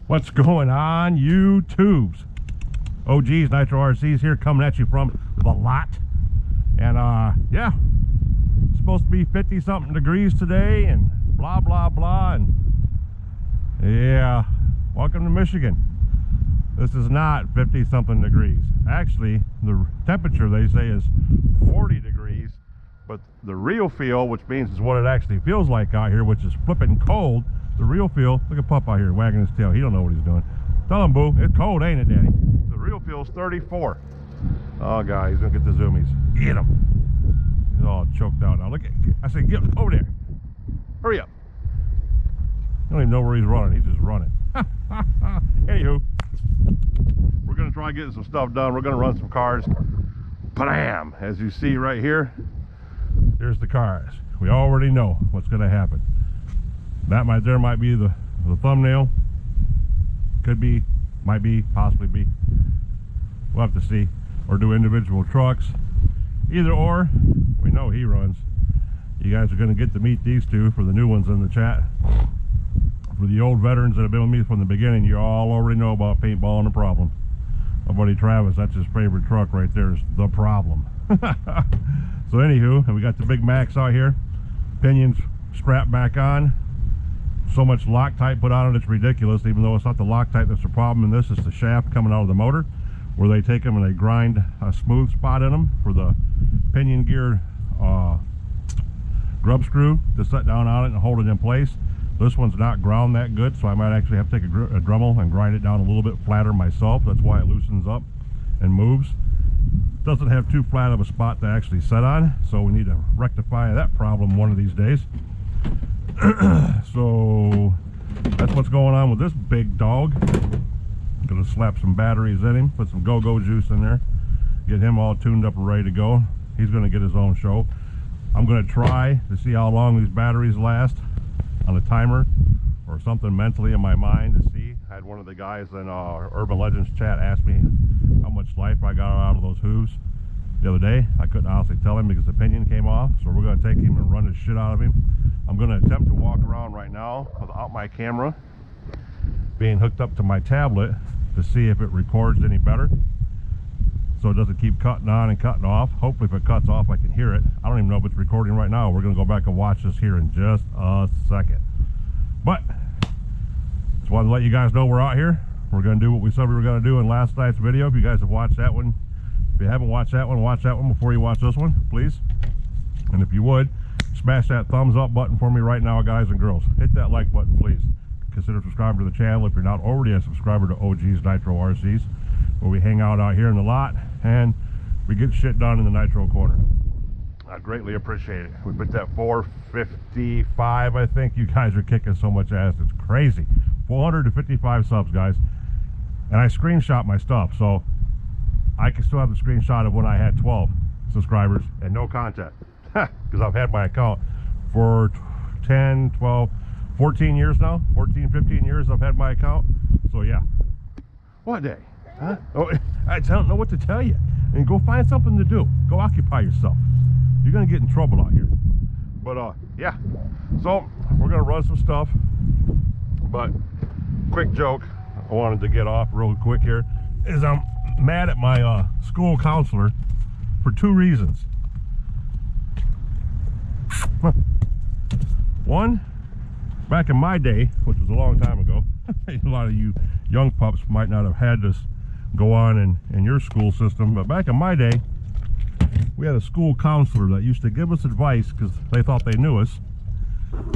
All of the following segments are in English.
What's going on, YouTubes? OG's Nitro RCs here, coming at you from the lot. And yeah, it's supposed to be 50 something degrees today and blah blah blah. And yeah, welcome to Michigan. This is not 50 something degrees. Actually, the temperature they say is 40 degrees, but the real feel, which means is what it actually feels like out here, which is flipping cold. The real feel, look at Pup out here wagging his tail. He don't know what he's doing. Tell him, Boo, it's cold, ain't it, Daddy? The real feel is 34. Oh, God, he's gonna get the zoomies. Get him. He's all choked out now. Look at, I said, get over there. Hurry up. I don't even know where he's running. He's just running. Anywho, we're gonna try getting some stuff done. We're gonna run some cars. Bam! As you see right here, there's the cars. We already know what's gonna happen. That might be the thumbnail. Could be, might be, possibly be. We'll have to see. Or do individual trucks. Either or, we know he runs. You guys are going to get to meet these two for the new ones in the chat. For the old veterans that have been with me from the beginning, you all already know about paintball and the problem. My buddy Travis, that's his favorite truck right there, is the problem. So anywho, and we got the Big Max out here. Pinions strapped back on. So much Loctite put on it, it's ridiculous. Even though it's not the Loctite that's the problem in this, it's the shaft coming out of the motor, where they take them and they grind a smooth spot in them for the pinion gear grub screw to set down on it and hold it in place. This one's not ground that good, so I might actually have to take a Dremel and grind it down a little bit flatter myself. That's why it loosens up and moves. Doesn't have too flat of a spot to actually set on, so we need to rectify that problem one of these days. So that's what's going on with this big dog. Gonna slap some batteries in him, put some go-go juice in there, get him all tuned up and ready to go. He's gonna get his own show. I'm gonna try to see how long these batteries last on a timer or something mentally in my mind to see. I had one of the guys in Urban Legends chat ask me how much life I got out of those hooves the other day. I couldn't honestly tell him because the pinion came off, so we're gonna take him and run the shit out of him. I'm going to attempt to walk around right now without my camera being hooked up to my tablet to see if it records any better, so it doesn't keep cutting on and cutting off. Hopefully if it cuts off I can hear it. I don't even know if it's recording right now. We're going to go back and watch this here in just a second. But just wanted to let you guys know we're out here. We're going to do what we said we were going to do in last night's video. If you guys have watched that one, if you haven't watch that one before you watch this one, please. And if you would, smash that thumbs up button for me right now, guys and girls. Hit that like button, please. Consider subscribing to the channel if you're not already a subscriber to OG's Nitro RCs, where we hang out here in the lot and we get shit done in the Nitro corner. I greatly appreciate it. We put that 455, I think. You guys are kicking so much ass, it's crazy. 455 subs, guys. And I screenshot my stuff, so I can still have the screenshot of when I had 12 subscribers and no content. Because I've had my account for 10, 12, 14 years now. 14, 15 years I've had my account. So yeah. What day? Huh? Oh, I don't know what to tell you. And go find something to do. Go occupy yourself. You're going to get in trouble out here. But yeah. So we're going to run some stuff. But quick joke I wanted to get off real quick here is I'm mad at my school counselor for two reasons. One, back in my day, which was a long time ago, a lot of you young pups might not have had this go on in your school system, but back in my day, we had a school counselor that used to give us advice because they thought they knew us.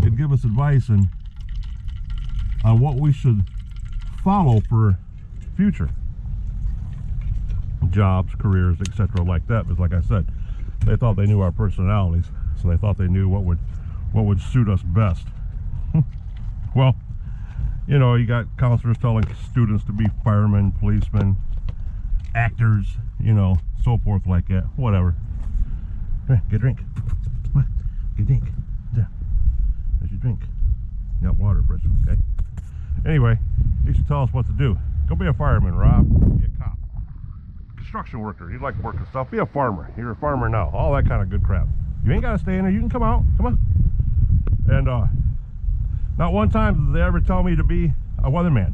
They'd give us advice on what we should follow for future jobs, careers, etc. like that. Because like I said, they thought they knew our personalities. So they thought they knew what would suit us best. Well, you know, you got counselors telling students to be firemen, policemen, actors, you know, so forth like that. Whatever. Get a drink. Get a drink. There. There's your drink. You got water, for instance, okay? Anyway, they should tell us what to do. Go be a fireman, Rob. Be a cop. Construction worker. You'd like to work and stuff. Be a farmer. You're a farmer now. All that kind of good crap. You ain't got to stay in there. You can come out. Come on. And not one time did they ever tell me to be a weatherman.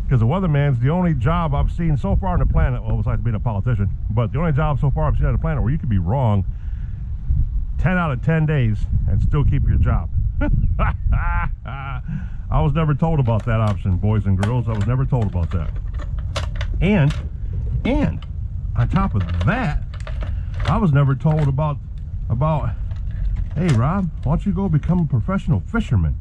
Because the weatherman's the only job I've seen so far on the planet, well, besides being a politician, but the only job so far I've seen on the planet where you could be wrong 10 out of 10 days and still keep your job. I was never told about that option, boys and girls. I was never told about that. And on top of that, I was never told about, hey Rob, why don't you go become a professional fisherman?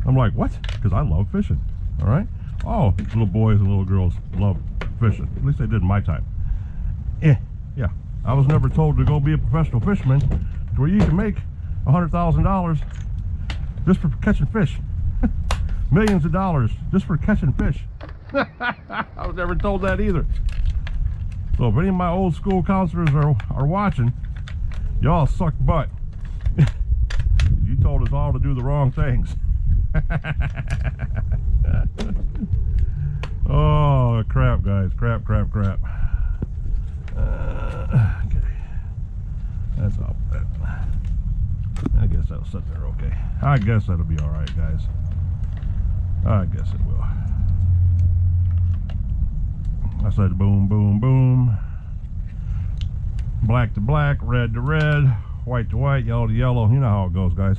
I'm like, what? Because I love fishing, all right? Oh, little boys and little girls love fishing. At least they did in my time. Yeah, I was never told to go be a professional fisherman to where you can make $100,000 just for catching fish. Millions of dollars just for catching fish. I was never told that either. So if any of my old school counselors are watching, y'all suck butt. You told us all to do the wrong things. Oh crap, guys, crap. Okay, that's all. I guess that'll sit there okay. I guess that'll be all right, guys. I guess it will. I said boom, boom, boom. Black to black, red to red, white to white, yellow to yellow. You know how it goes, guys.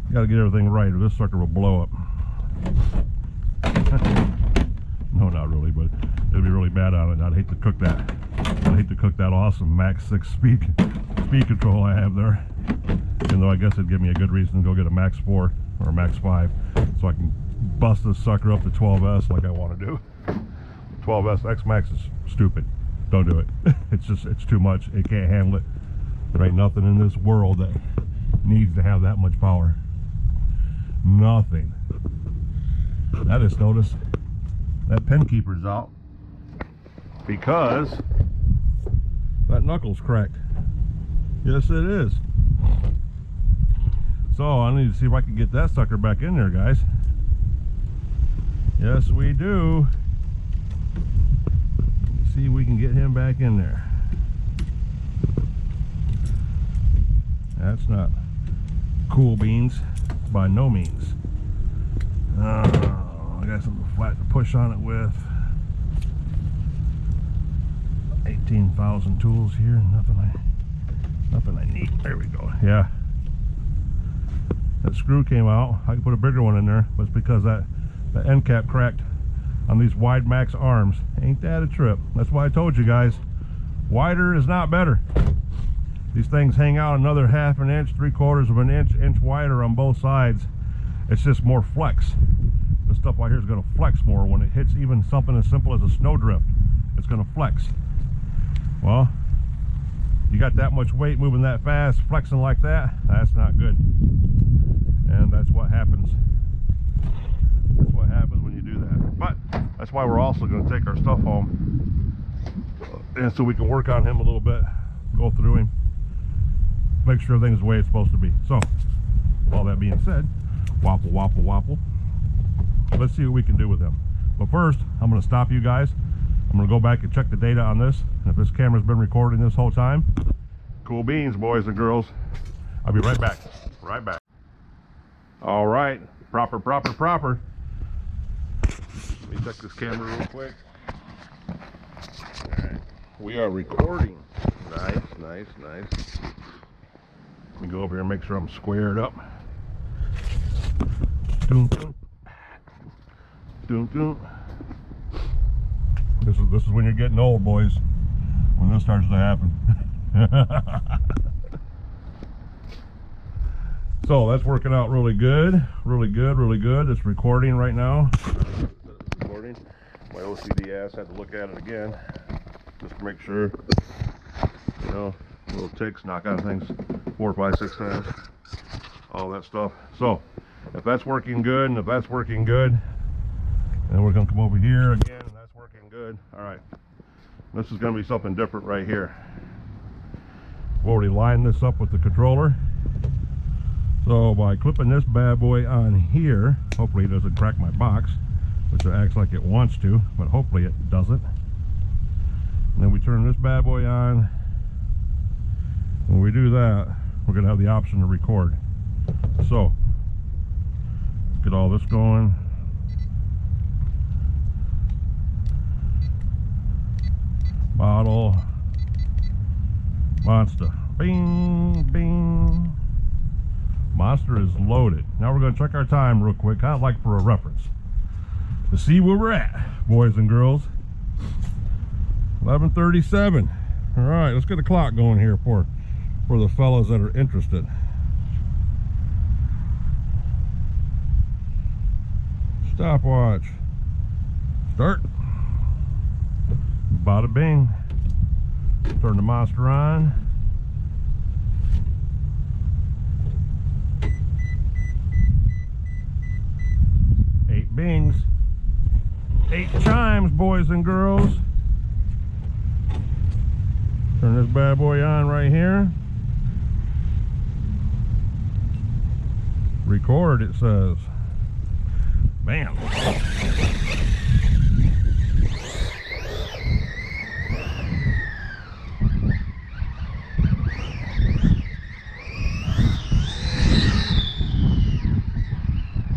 You gotta get everything right or this sucker will blow up. No, not really, but it'd be really bad on it. I'd hate to cook that. I'd hate to cook that awesome Max 6 speed control I have there. Even though I guess it'd give me a good reason to go get a Max 4 or a Max 5 so I can bust this sucker up to 12S like I want to do. 12S X Max is stupid. Don't do it. It's too much. It can't handle it. There ain't nothing in this world that needs to have that much power. Nothing. I just noticed that pen keeper's out because that knuckle's cracked. Yes, it is. So I need to see if I can get that sucker back in there, guys. Yes, we do. Let's see if we can get him back in there. That's not cool beans by no means. I got something flat to push on it with. 18,000 tools here. Nothing I need. There we go. Yeah. That screw came out. I could put a bigger one in there, but it's because that end cap cracked on these wide Max arms. Ain't that a trip? That's why I told you guys, wider is not better. These things hang out another half an inch, 3/4 of an inch wider on both sides. It's just more flex. This stuff right here is going to flex more when it hits even something as simple as a snowdrift. It's going to flex. Well, you got that much weight moving that fast, flexing like that, that's not good. And that's what happens. That's what happens when you do that. But that's why we're also going to take our stuff home, and so we can work on him a little bit, go through him, make sure everything's the way it's supposed to be. So, all that being said, wapple, wapple, wapple. Let's see what we can do with him. But first, I'm going to stop you guys. I'm going to go back and check the data on this. And if this camera's been recording this whole time, cool beans, boys and girls. I'll be right back. Right back. All right. Proper. Let me check this camera real quick. All right. We are recording. Nice. Let me go over here and make sure I'm squared up. Doom. This is when you're getting old, boys. When this starts to happen. So that's working out really good. It's recording right now. Recording. My OCD ass had to look at it again just to make sure. You know, little ticks, knock on things 4, 5, 6 times. All that stuff. So if that's working good, and then we're gonna come over here again, and that's working good. All right, this is gonna be something different right here. We've already lined this up with the controller. So by clipping this bad boy on here, hopefully it doesn't crack my box, which it acts like it wants to, but hopefully it doesn't. And then we turn this bad boy on. When we do that, we're gonna have the option to record. So get all this going. Model Monster. Bing, bing. Monster is loaded. Now we're going to check our time real quick, kind of like for a reference, to see where we're at, boys and girls. 11:37. All right, let's get a clock going here for the fellas that are interested. Stopwatch. Start. Bada bing. Turn the Monster on. Eight bings. 8 chimes, boys and girls. Turn this bad boy on right here. Record, it says. Bam.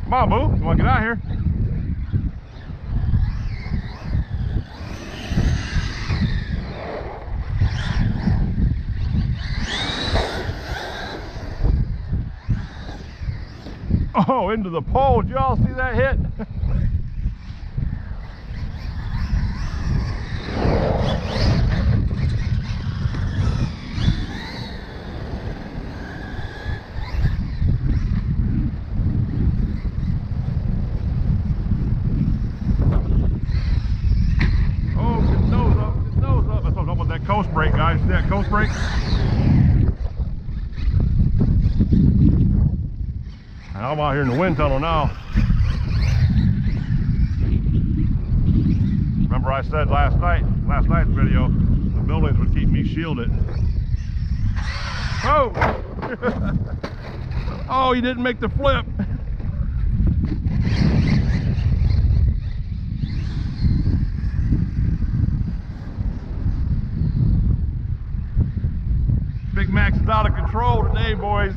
Come on, boo. You want to get out of here? Oh, into the pole. Did y'all see that hit? Oh, get his nose up. Get his nose up. That's what I'm talking about, that coast brake, guys. See that coast brake? I'm out here in the wind tunnel now. Remember I said last night's video, the buildings would keep me shielded. Oh! Oh, you didn't make the flip. Big Max is out of control today, boys.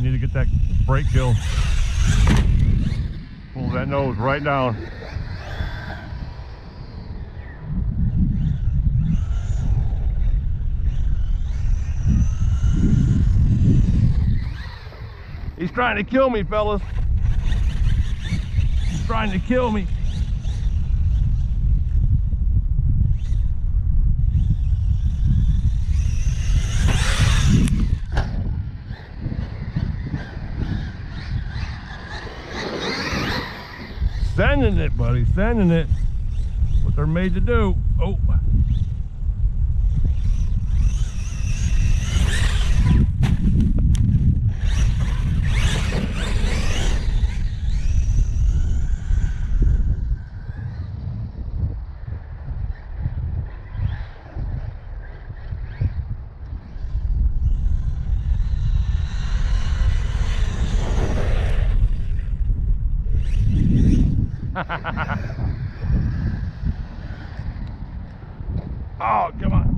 Need to get that brake kill. Pull that nose right down. He's trying to kill me, fellas. He's trying to kill me. Sending it, buddy, sending it. What they're made to do. Oh. Oh, come on.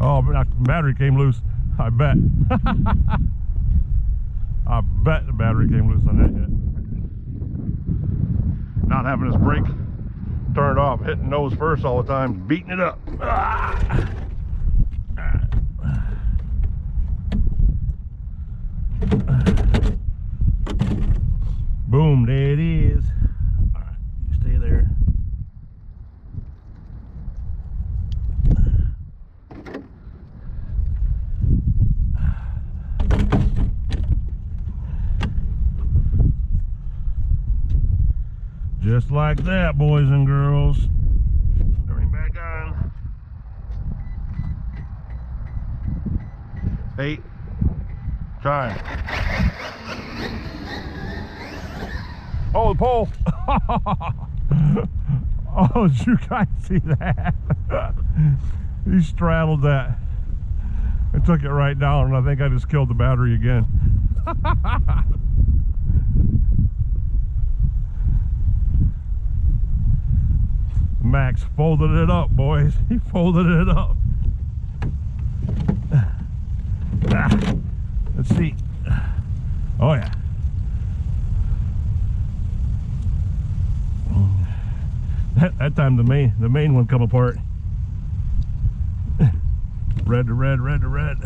Oh, but the battery came loose, I bet. I bet the battery came loose on that hit. Not having this brake turned off, hitting nose first all the time, beating it up. Ah. Just like that, boys and girls. Turning back on. Hey, time. Oh, the pole. Oh, did you guys see that? He straddled that. I took it right down, and I think I just killed the battery again. Max folded it up, boys. He folded it up. Let's see. Oh yeah. That time the main one come apart. Red to red, red to red.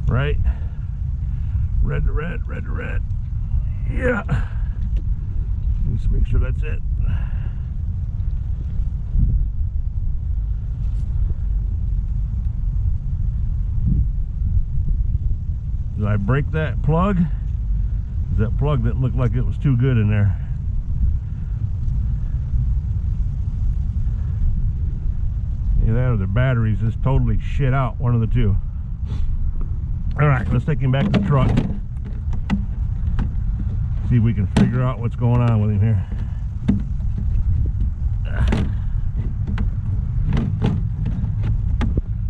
Right? Red to red, red to red. Yeah. Let's make sure that's it. Did I break that plug? That plug that looked like it was too good in there. Either that or the batteries just totally shit out, one of the two. Alright, let's take him back to the truck. See if we can figure out what's going on with him here.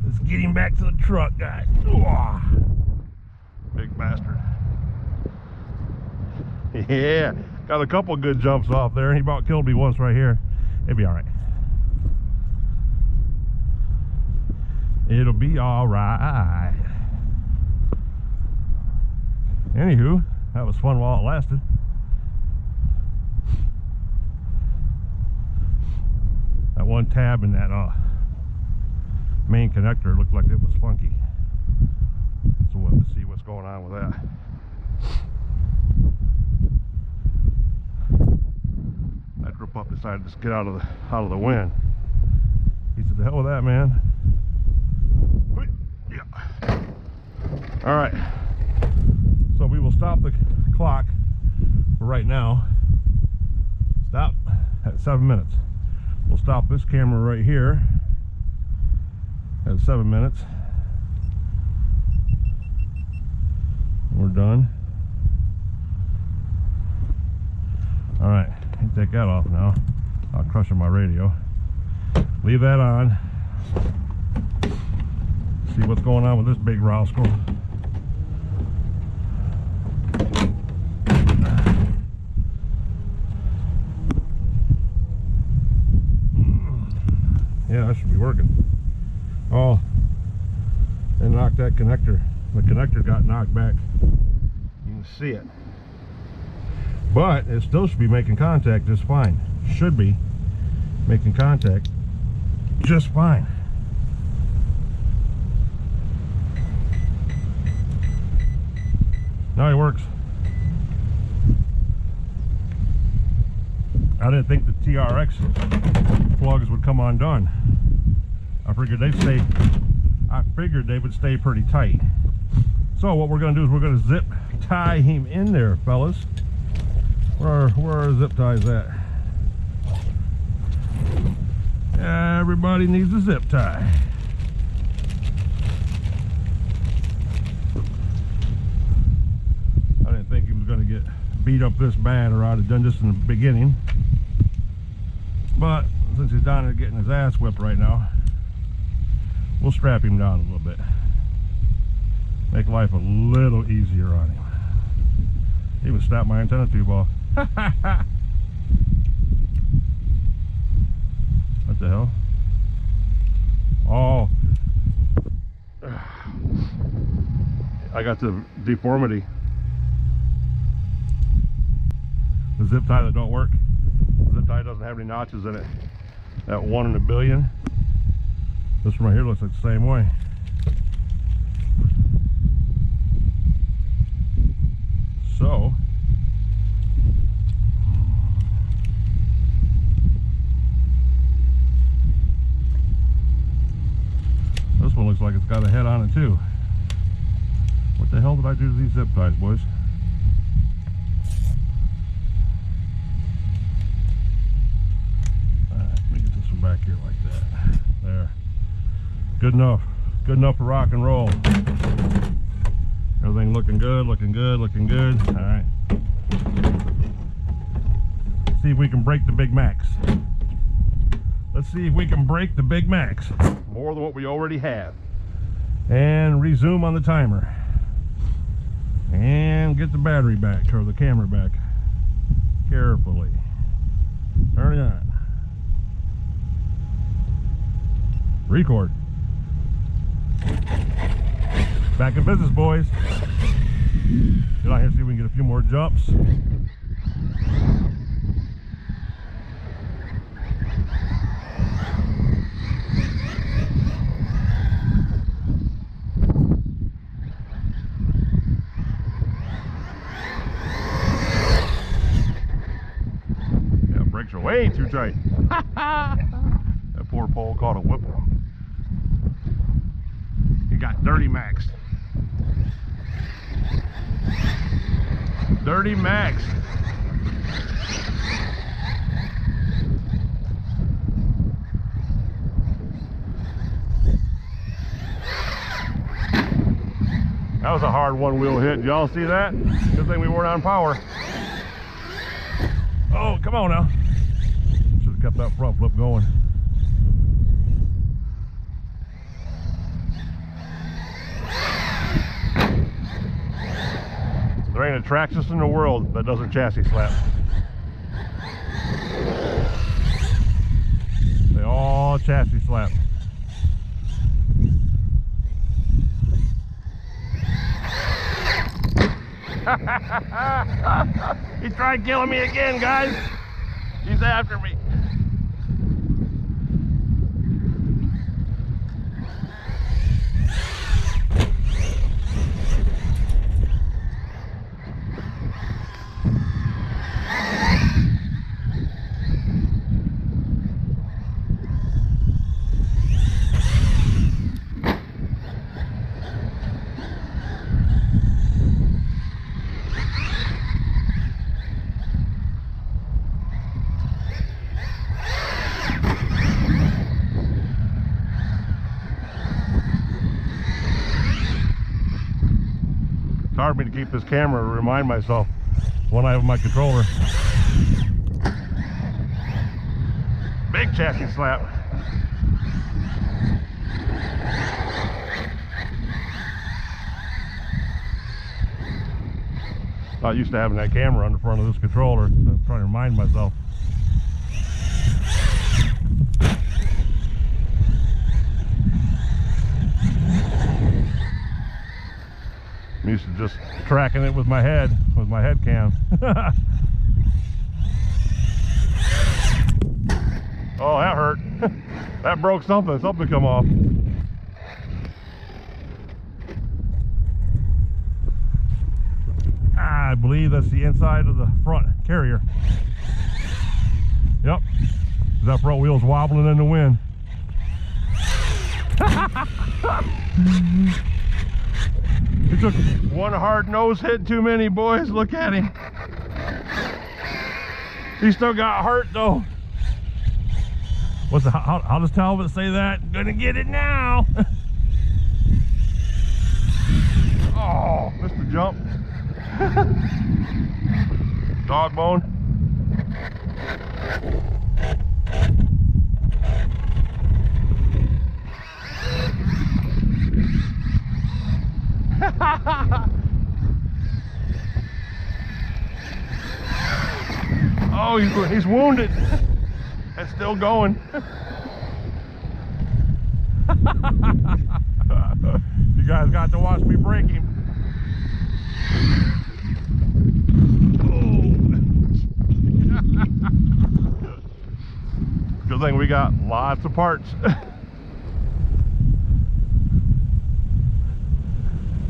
Let's get him back to the truck, guys. Big bastard. Yeah, got a couple good jumps off there. He about killed me once right here. It'll be alright. It'll be alright. Anywho, that was fun while it lasted. That one tab in that main connector looked like it was funky. So we'll have to see what's going on with that. That drip up decided to just get out of the wind. He said, "The hell with that, man." Yeah. All right. So we will stop the clock for right now. Stop at 7 minutes. We'll stop this camera right here at 7 minutes. We're done. All right, take that off now. I'll crush on my radio. Leave that on. See what's going on with this big rascal. Yeah, that should be working. Oh, and knocked that connector. The connector got knocked back. You can see it. But it still should be making contact just fine. Should be making contact just fine. Now it works. I didn't think the TRX plugs would come undone. I figured they would stay pretty tight. So what we're going to do is we're going to zip tie him in there, fellas. Where are zip ties at? Everybody needs a zip tie. I didn't think he was going to get beat up this bad, or I'd have done this in the beginning. But since he's down there getting his ass whipped right now, we'll strap him down a little bit. Make life a little easier on him. He even snapped my antenna tube off. What the hell? Oh, I got the deformity. The zip tie that don't work. The zip tie doesn't have any notches in it. That 1 in a billion. This one right here looks like the same way. So this one looks like it's got got a head on it too. What the hell did I do to these zip ties, boys? Alright, let me get this one back here like that. There. Good enough. Good enough for rock and roll. Everything looking good, looking good, looking good. Alright. See if we can break the Big Macs. Let's see if we can break the Big Macs. More than what we already have. And resume on the timer. And get the battery back, or the camera back. Carefully. Turn it on. Record. Back in business, boys. Get out here and see if we can get a few more jumps. Brakes are way too tight. That poor pole caught a whipple. He got dirty maxed. Dirty maxed. That was a hard one wheel hit. Y'all see that? Good thing we weren't on power. Oh, come on now. Should have kept that front flip going. There ain't a Traxxas in the world that doesn't chassis slap. They all chassis slap. He tried killing me again, guys. He's after me. It's hard for me to keep this camera to remind myself when I have my controller. Big chassis slap. Not used to having that camera on the front of this controller, so I'm trying to remind myself. I'm used to just tracking it with my head cam. Oh, that hurt. That broke something. Something come off. I believe that's the inside of the front carrier. Yep. That front wheel's wobbling in the wind. He took one hard nose hit too many, boys. Look at him. He still got hurt though. How does Talbot say that? Gonna get it now. Oh, missed the jump. Dog bone. Oh, he's wounded and still going. You guys got to watch me break him. Good thing we got lots of parts.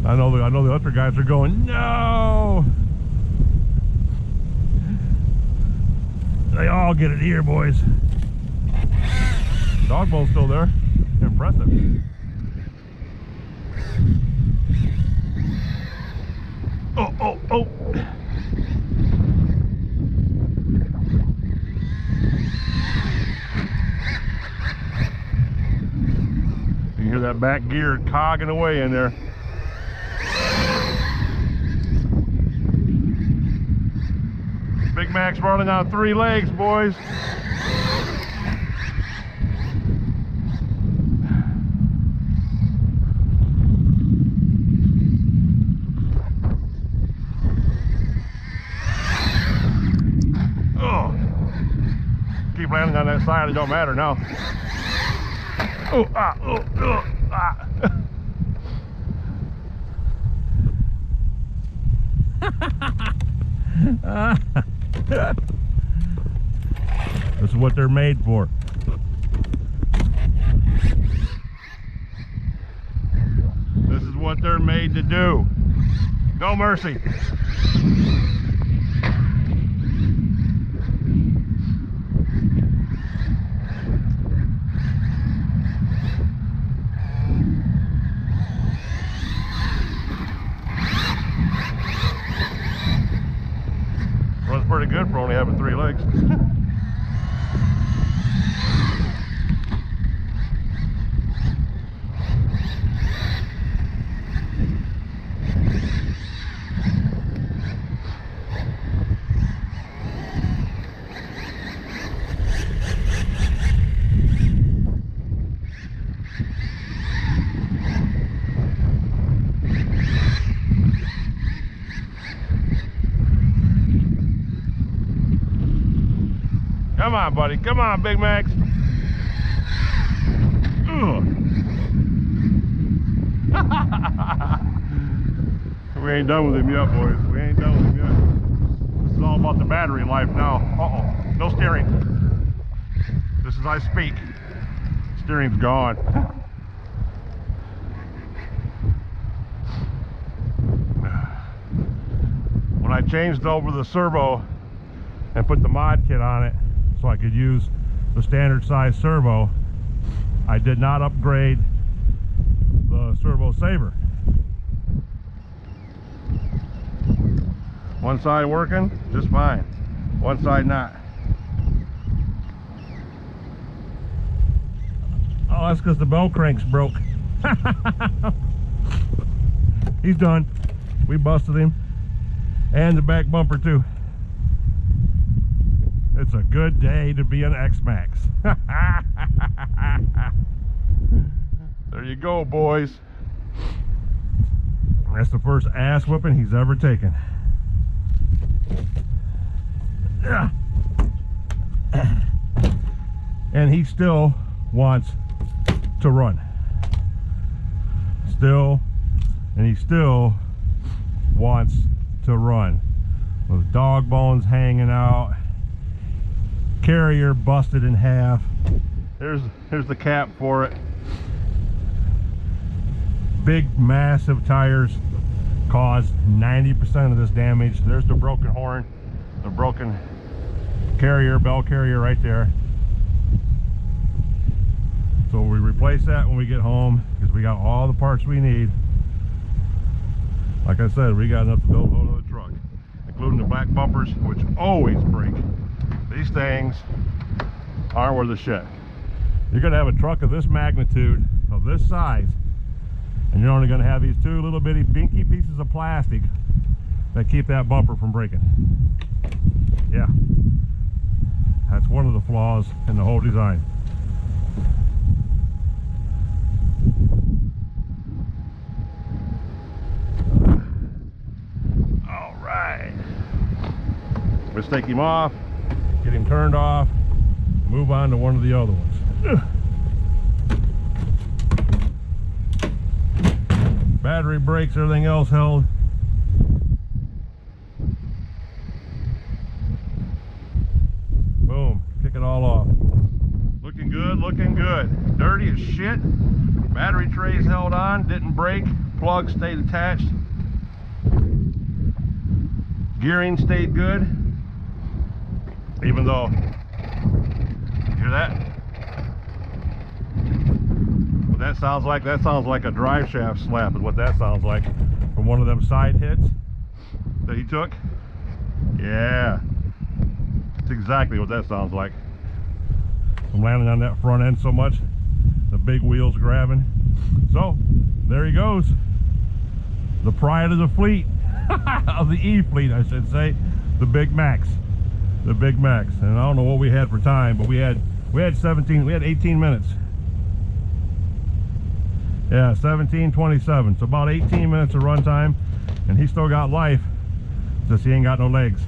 I know the other guys are going, no! They all get it here, boys. Dog bone's still there. Impressive. Oh, oh, oh. You hear that back gear cogging away in there. Big Mac's running on 3 legs, boys. Oh, keep landing on that side, it don't matter now. Oh, ah, oh, ah. This is what they're made for. This is what they're made to do. No mercy. Runs pretty good for only having 3 legs. Come on, buddy. Come on, Big Max. We ain't done with him yet, boys. We ain't done with him yet. This is all about the battery life now. Uh-oh. No steering. Just as I speak. Steering's gone. When I changed over the servo and put the mod kit on it so I could use the standard size servo, I did not upgrade the servo saver. One side working just fine, one side not. Oh, that's because the bell crank's broke. He's done. We busted him, and the back bumper too. It's a good day to be an X-Max. There you go, boys. That's the first ass whooping he's ever taken. And he still wants to run. And he still wants to run. With dog bones hanging out. Carrier busted in half. Here's the cap for it. Big massive tires caused 90% of this damage. There's the broken horn, the broken carrier, bell carrier right there. So we replace that when we get home because we got all the parts we need. Like I said, we got enough to build a whole other truck, including the back bumpers, which always break. These things are worth the shit. You're gonna have a truck of this magnitude, of this size, and you're only gonna have these 2 little bitty binky pieces of plastic that keep that bumper from breaking. Yeah, that's one of the flaws in the whole design. All right, let's take him off, get him turned off, move on to one of the other ones. Battery, brakes, everything else held. Boom, kick it all off. Looking good, looking good. Dirty as shit. Battery trays held on, didn't break. Plug stayed attached. Gearing stayed good. Even though, hear that? What that sounds like a drive shaft slap is what that sounds like from one of them side hits. that he took? Yeah, that's exactly what that sounds like. I'm landing on that front end so much, the big wheels grabbing. So there he goes, the pride of the fleet, of the E fleet I should say, the Big Max, the Big Max. And I don't know what we had for time, but we had 18 minutes. Yeah, 17:27, so about 18 minutes of run time, and he still got life, just he ain't got no legs.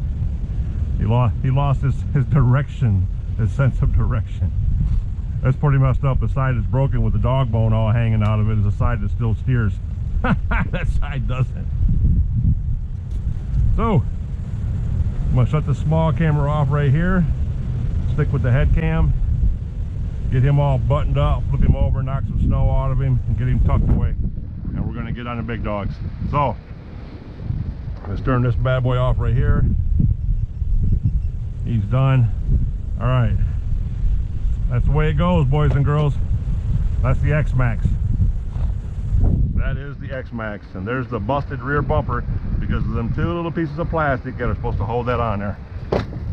He lost his direction, his sense of direction. That's pretty messed up. The side is broken with the dog bone all hanging out of it is the side that still steers. That side doesn't. So I'm gonna shut the small camera off right here, stick with the head cam, get him all buttoned up, flip him over, knock some snow out of him, and get him tucked away. And we're gonna get on the big dogs. So let's turn this bad boy off right here. He's done. All right, that's the way it goes, boys and girls. That's the X-Max. That is the X-Max, and there's the busted rear bumper because of them two little pieces of plastic that are supposed to hold that on there.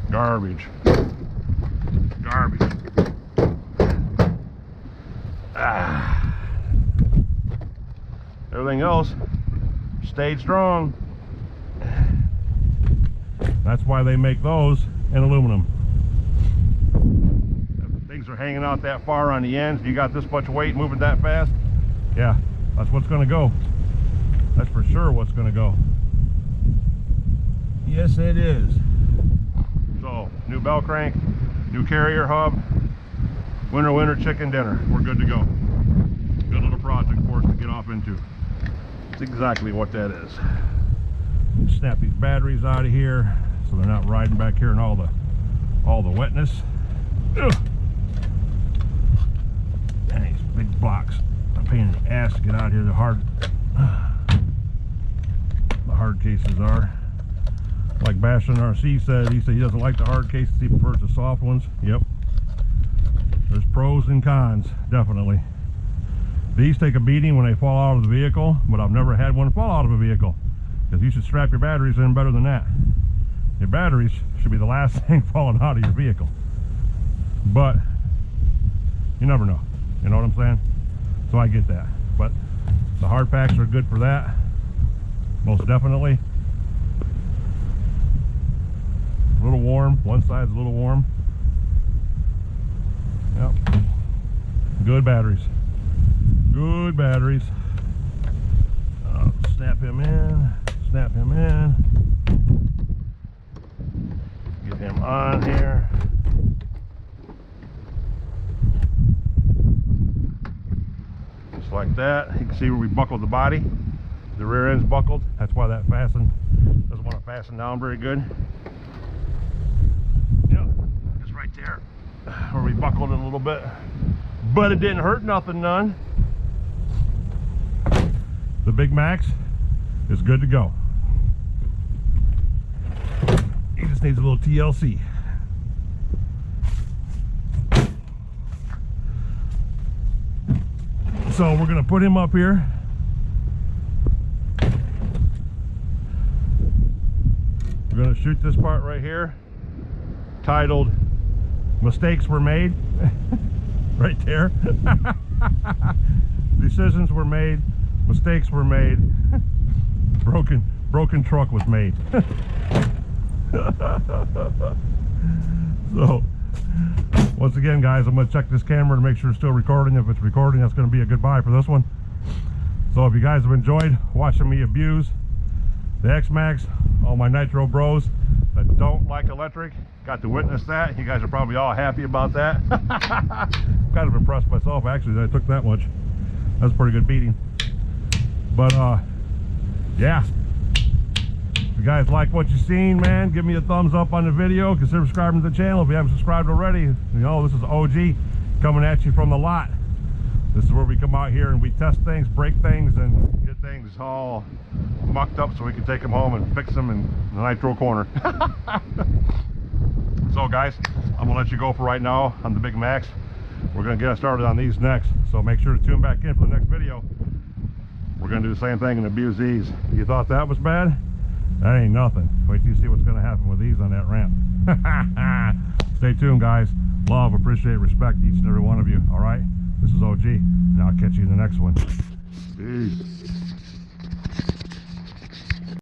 Garbage. Garbage. Everything else stayed strong. That's why they make those in aluminum. If things are hanging out that far on the ends, you got this much weight moving that fast, yeah, that's what's going to go. That's for sure what's going to go. Yes, it is. So, new bell crank, new carrier hub, winner chicken dinner. We're good to go. Good little project for us to get off into. That's exactly what that is. Snap these batteries out of here so they're not riding back here in all the wetness. Ugh. Dang, these big blocks. A pain in the ass to get out here. The hard cases are. Like Bastion RC said, he doesn't like the hard cases, he prefers the soft ones. Yep. There's pros and cons, definitely. These take a beating when they fall out of the vehicle, but I've never had one fall out of a vehicle. Because you should strap your batteries in better than that. Your batteries should be the last thing falling out of your vehicle. But you never know. You know what I'm saying? So I get that. But the hard packs are good for that. Most definitely. A little warm. One side's a little warm. Yep. Good batteries. Good batteries. Snap him in. Snap him in. Get him on here. Just like that. You can see where we buckled the body. The rear end's buckled. That's why that fasten doesn't want to fasten down very good. Yep, just right there where we buckled it a little bit. But it didn't hurt nothing none. The Big Max is good to go. He just needs a little TLC. So we're gonna put him up here. We're gonna shoot this part right here, titled "Mistakes Were Made." Right there. Decisions were made, mistakes were made, broken truck was made. So once again, guys, I'm going to check this camera to make sure it's still recording. If it's recording, that's going to be a goodbye for this one. So if you guys have enjoyed watching me abuse the X-Max, all my Nitro bros that don't like electric got to witness that. You guys are probably all happy about that. I'm kind of impressed myself actually that I took that much. That's a pretty good beating. But yeah, if you guys like what you've seen, man, give me a thumbs up on the video. Consider subscribing to the channel if you haven't subscribed already. You know, this is OG coming at you from the lot. This is where we come out here and we test things, break things, and get things all mucked up so we can take them home and fix them in the Nitro corner. So guys, I'm gonna let you go for right now on the Big Max. We're gonna get started on these next, so make sure to tune back in for the next video. We're gonna do the same thing and abuse these. You thought that was bad? That ain't nothing. Wait till you see what's going to happen with these on that ramp. Stay tuned, guys. Love, appreciate, respect each and every one of you. All right? This is OG, and I'll catch you in the next one. Peace.